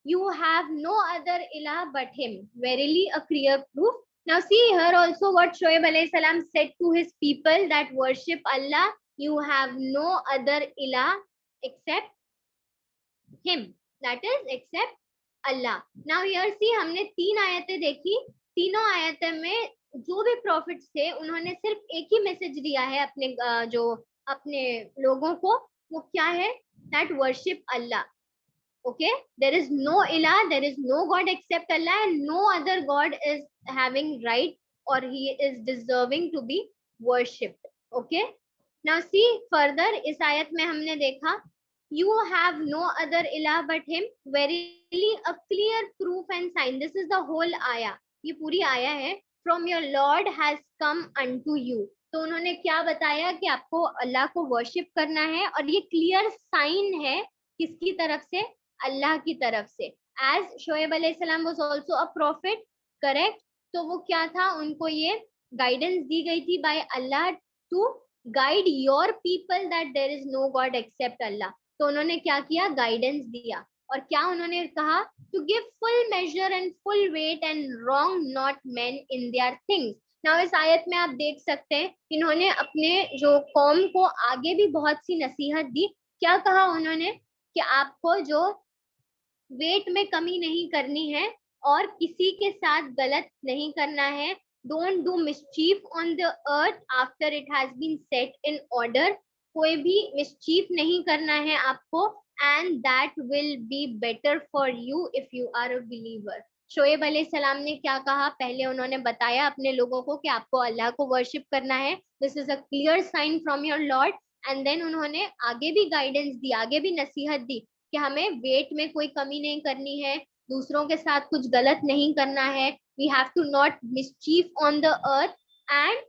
A: you have no other ilah but him, verily a clear proof. Now see here also what Shoaib alayhi salam said to his people, that worship Allah, you have no other ilah except him, that is except Allah. Now here see हमने 3 आयतें देखी, तीनों आयतें में जो भी profits थे उन्होंने सिर्फ एक ही मैसेज दिया है अपने जो अपने लोगों को, वो क्या है, that worship Allah. Okay, there is no ilah, there is no god except Allah, and no other god is having right or he is deserving to be worshipped. Okay, now see further इस आयत में हमने देखा, you have no other ilah but him, verily a clear proof and sign, this is the whole ayah, ये पूरी आया है, from your lord has come unto you. तो उन्होंने क्या बताया कि आपको अल्लाह को वर्शिप करना है, और ये क्लियर साइन है किसकी तरफ से, अल्लाह की तरफ से. एज शोएब अलैहिस्सलाम was also a profit, correct, तो वो क्या था, उनको ये गाइडेंस दी गई थी by Allah to guide your people that there is no god except Allah. तो उन्होंने क्या किया, गाइडेंस दिया, और क्या उन्होंने कहा, to give full measure and full weight and wrong not men in their things. Now इस आयत में आप देख सकते हैं इन्होंने अपने जो कौम को आगे भी बहुत सी नसीहत दी. क्या कहा उन्होंने कि आपको जो वेट में कमी नहीं करनी है और किसी के साथ गलत नहीं करना है. Don't do mischief on the earth after it has been set in order, कोई भी मिसचीफ नहीं करना है आपको, and that will be better for you if you are a believer. Shoaib अलैहिस्सलाम ने क्या कहा, पहले उन्होंने बताया अपने लोगों को कि आपको अल्लाह को वर्शिप करना है, this is a clear sign from your lord, and then उन्होंने आगे भी गाइडेंस दी, आगे भी नसीहत दी कि हमें वेट में कोई कमी नहीं करनी है, दूसरों के साथ कुछ गलत नहीं करना है, we have to not mischief on the earth and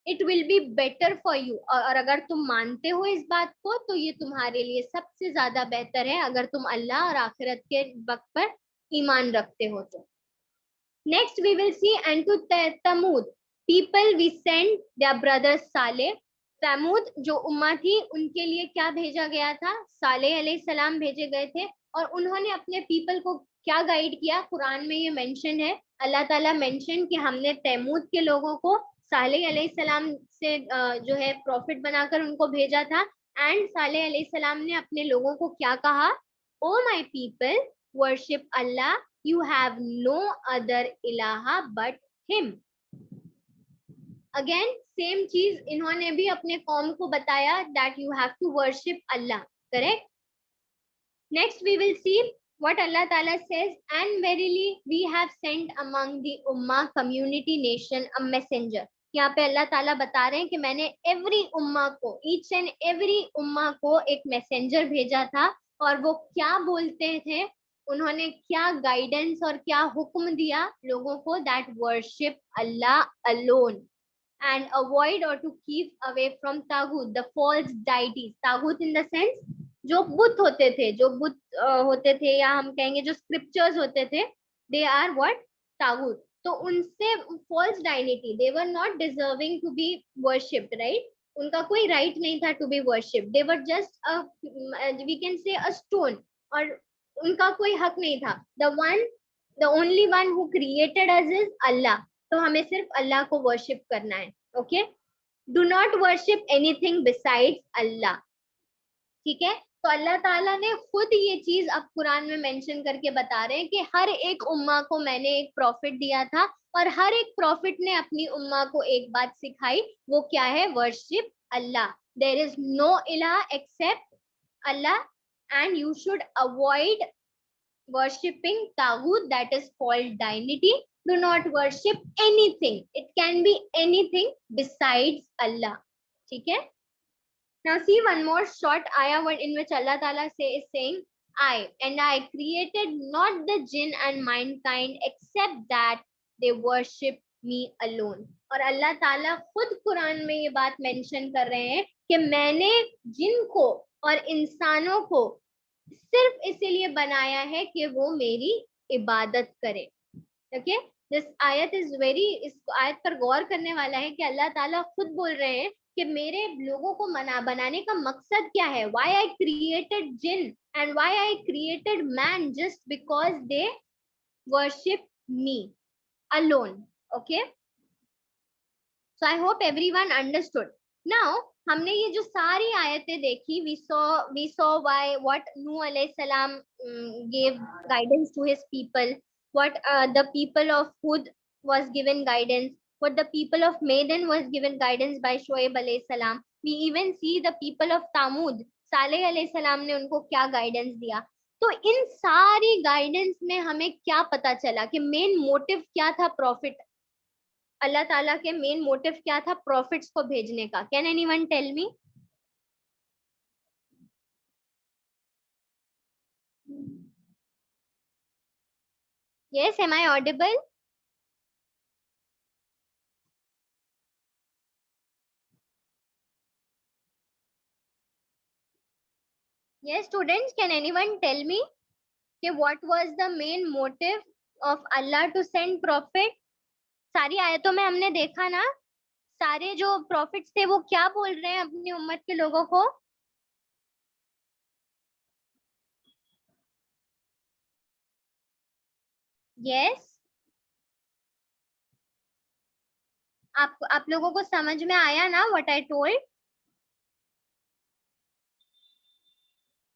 A: it will be better for you. और अगर तुम मानते हो इस बात को तो ये तुम्हारे लिए सबसे ज्यादा बेहतर है, अगर तुम अल्लाह और आखिरत के वक्त पर ईमान रखते हो तो. Next we will see, and to Thamud people we send their brother Saleh. Thamud जो उम्मा थी उनके लिए क्या भेजा गया था, सालेह अलैहिस्सलाम भेजे गए थे, और उन्होंने अपने पीपल को क्या गाइड किया, कुरान में ये मेंशन है, अल्लाह ताला मेंशन कि हमने तमूद के लोगों को सालेह अलैहिस्सलाम से जो है प्रॉफिट बनाकर उनको भेजा था, एंड सालेह अलैहिस्सलाम ने अपने लोगों को क्या कहा, O my people worship Allah, you have no other ilaha but him. Again same चीज इन्होंने भी अपने कौम को बताया, that you have to worship Allah, correct. Next we will see what Allah Ta'ala says, and verily we have sent among the ummah community nation a messenger. यहाँ पे अल्लाह ताला बता रहे हैं कि मैंने एवरी उम्मा को, ईच एंड एवरी उम्मा को एक मैसेंजर भेजा था, और वो क्या बोलते थे, उन्होंने क्या गाइडेंस और क्या हुक्म दिया लोगों को, that worship Allah alone and avoid or to keep away from taghut, the false deities. taghut in the sense जो बुत होते थे, जो बुत होते थे, या हम कहेंगे जो स्क्रिप्चर्स होते थे, they are what, taghut. तो उनसे false deity, they were not deserving to be worshipped, right? उनका कोई right नहीं था to be worshipped, they were just a, we can say a stone, और उनका कोई हक नहीं था. the only one who created us is Allah. तो हमें सिर्फ अल्लाह को वर्शिप करना है. Okay, do not worship anything besides Allah. ठीक है, तो अल्लाह ताला ने खुद ये चीज अब कुरान में मेंशन करके बता रहे हैं कि हर एक उम्मा को मैंने एक प्रॉफिट दिया था, और हर एक प्रॉफिट ने अपनी उम्मा को एक बात सिखाई, वो क्या है, worship Allah. There is no इलाह except Allah, and you should avoid worshipping taghut, that is false deity. Do not worship anything, it can be anything besides Allah. ठीक है. Now see one more short ayah in which Allah Ta'ala is saying, I created not the jinn and mankind except that they worship me alone. और अल्लाह ताला खुद कुरान में ये बात mention कर रहे हैं कि मैंने जिन को और इंसानों को सिर्फ इसीलिए बनाया है कि वो मेरी इबादत करे. ओके, दिस आयत इज वेरी, इस आयत पर गौर करने वाला है कि अल्लाह ताला खुद बोल रहे हैं कि मेरे लोगों को मना बनाने का मकसद क्या है. Why I created jinn and why I created man just because they worship me alone. Okay, so I hope everyone understood. Now हमने ये जो सारी आयतें देखी, we saw why what Nuh अलैहि सलाम gave guidance to his people, what the people of Hud was given guidance, what the people of Madian was given guidance by Shoaib alayhi salam. We even see the people of Tamud, Saleh alayhi salam ने उनको क्या guidance दिया. तो इन सारी guidance में हमें क्या पता चला कि मेन मोटिव क्या था प्रॉफिट, अल्लाह ताला के मेन मोटिव क्या था प्रॉफिट्स को भेजने का. Can anyone tell me? Yes, am I audible? Yes, students, can anyone tell me what was the main motive of Allah to send prophet? सारी आयतों में हमने देखा ना, सारे जो प्रॉफिट्स थे वो क्या बोल रहे हैं अपनी उम्मत के लोगों को. यस, आप लोगों को समझ में आया ना व्हाट आई टोल्ड?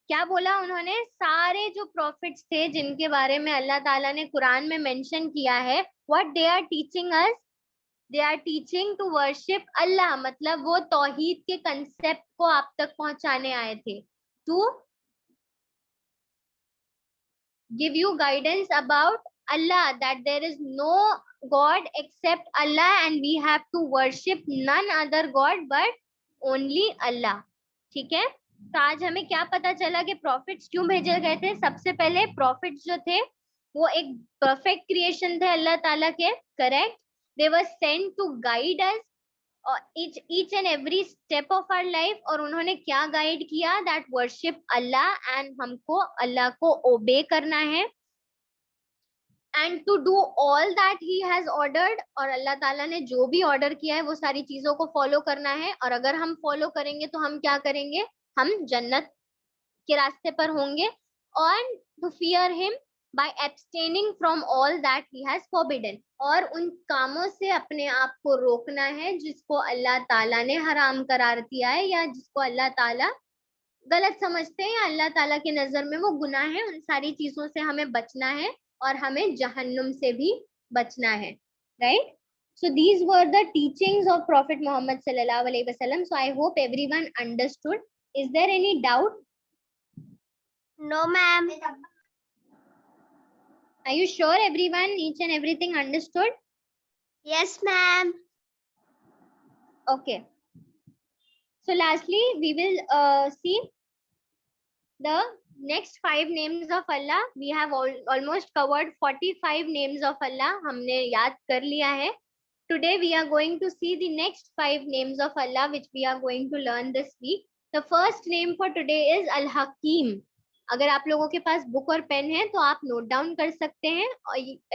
A: क्या बोला उन्होंने? सारे जो प्रॉफिट्स थे जिनके बारे में अल्लाह ताला ने कुरान में मेंशन किया है, what they are teaching us, they are teaching to worship Allah. मतलब वो तौहीद के कंसेप्ट को आप तक पहुंचाने आए थे, to give you guidance about Allah, that there is no God except Allah and we have to worship none other God but only Allah. ठीक है, तो आज हमें क्या पता चला कि प्रॉफिट्स क्यों भेजे गए थे. सबसे पहले प्रॉफिट्स जो थे वो एक परफेक्ट क्रिएशन थे अल्लाह ताला के, correct. They were sent to guide us each and every step of our life. और उन्होंने क्या गाइड किया? दैट वर्शिप अल्लाह, एंड हमको अल्लाह को ओबे करना है, and to do all that he has ordered. और अल्लाह ताला ने जो भी ऑर्डर किया है वो सारी चीजों को फॉलो करना है. और अगर हम फॉलो करेंगे तो हम क्या करेंगे? हम जन्नत के रास्ते पर होंगे. और to fear him by abstaining from all that he has forbidden. और उन कामों से अपने आप को रोकना है जिसको अल्लाह ताला ने हराम करार दिया है, या जिसको अल्लाह ताला गलत समझते हैं, या अल्लाह ताला की नजर में वो गुनाह है. उन सारी चीजों से हमें बचना है और हमें जहन्नुम से भी बचना है, right. So these were the teachings of Prophet Muhammad sallallahu alaihi wasallam. So I hope everyone understood. Is there any doubt?
C: No, ma'am.
A: Are you sure everyone, each and everything understood?
C: Yes, ma'am.
A: Okay. So lastly, we will see the next 5 names of Allah. We have almost covered 45 names of Allah. हमने याद कर लिया है. Today we are going to see the next 5 names of Allah which we are going to learn this week. The first name for today is Al-Hakim. अगर आप लोगों के पास book और पेन है तो आप नोट डाउन कर सकते हैं.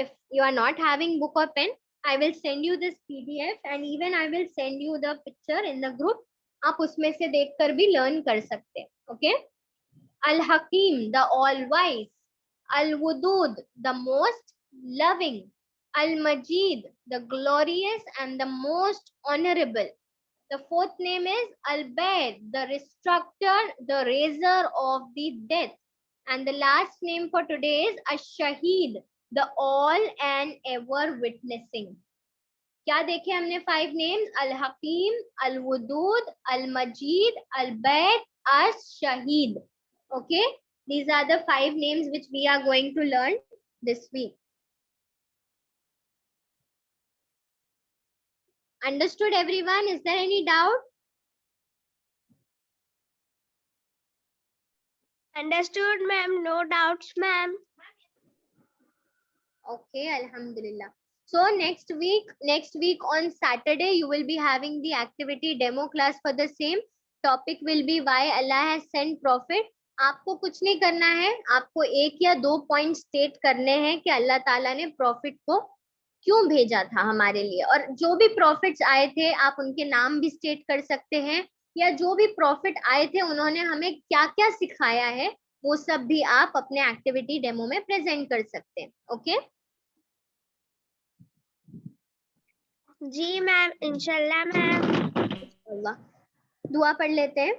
A: If you are not having book or pen, I will send you this PDF and even I will send you the picture in the group. आप उसमें से देखकर भी लर्न कर सकते हैं. Okay? Al-Hakim, the all-wise. Al-Wudud, the most loving. Al-Majid, the glorious and the most honorable. The fourth name is Al-Baid, the instructor, the raiser of the death. And the last name for today is Ash-Shaheed, the all and ever witnessing. क्या देखे हमने 5 names? Al-Hakim, Al-Wudud, Al-Majid, Al-Baid, Ash-Shaheed. Okay, these are the 5 names which we are going to learn this week. Understood everyone? Is there any doubt?
C: Understood, ma'am. No doubts, ma'am.
A: Okay, Alhamdulillah. So next week on Saturday, you will be having the activity demo class for the same topic. Will be why Allah has sent prophet. आपको कुछ नहीं करना है, आपको 1 या 2 point state करने हैं कि अल्लाह ताला ने प्रॉफिट को क्यों भेजा था हमारे लिए, और जो भी प्रॉफिट्स आए थे आप उनके नाम भी स्टेट कर सकते हैं, या जो भी प्रॉफिट आए थे उन्होंने हमें क्या क्या सिखाया है वो सब भी आप अपने एक्टिविटी डेमो में प्रेजेंट कर सकते हैं। ओके
C: जी मैम, इंशाल्लाह मैम।
A: अल्लाह, दुआ पढ़ लेते हैं।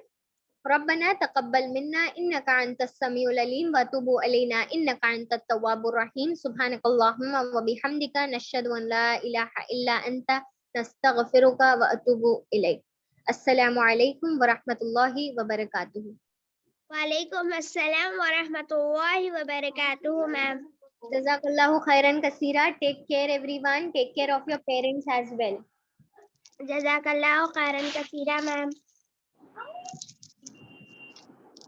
A: रब्बना तक़ब्बल मिन्ना इन्नका अंतस समीउल अलीम व तुब अलैना इन्नका अंतत तव्वाबुर रहीम सुब्हानकल्लाहुम्मा व बिहम्दिका नशहदु अन ला इलाहा इल्ला अंता नस्तगफिरुका व अतूबु इलैक। अस्सलामु अलैकुम व रहमतुल्लाहि व बरकातुहू।
C: वालेकुम अस्सलाम व रहमतुल्लाहि व बरकातुहू मैम।
A: जज़ाकल्लाहु खैरन कसीरा। Take care everyone, take care of your parents as well.
C: जज़ाकल्लाहु खैरन कसीरा मैम।